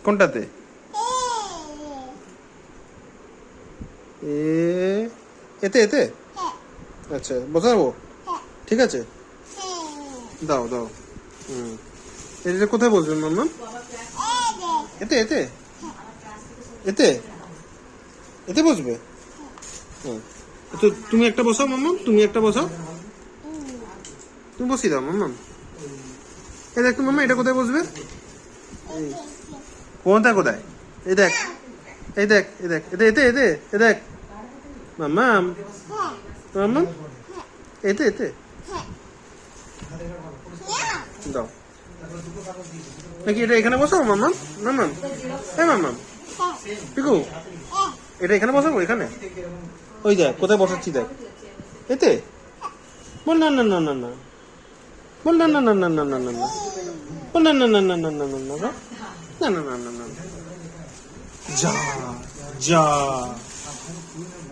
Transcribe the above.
কোনটাতে? এতে এতে? আচ্ছা বসাবো, ঠিক আছে, দাও দাও। এটা কোথায় বসবেন মাম্মা? এতে এতে এতে এতে বসবে? তো তুমি একটা বসাও মাম্মা, তুমি একটা বসাও, তুমি বসিয়ে দাও মাম্মা। এই দেখ তো মাম্মা, এটা কোথায় বসবে? কোনটা কোথায়? এই দেখ, এই দেখ, এই দেখ, এতে এতে এতে এ দেখ মাম্মা, মাম্মা এতে এতে দাও। নাকি এটা এখানে বসাবো মাম্মা? মাম্মা, হ্যাঁ মাম্মা, পিকু এটা এখানে বসাবো, এখানে ওই দেখ কোথায় বসাচ্ছি দেখ, এতে বল না না না না না, বল না না না না না না না না, বল না না না না না না না না না না না না না, যা যা।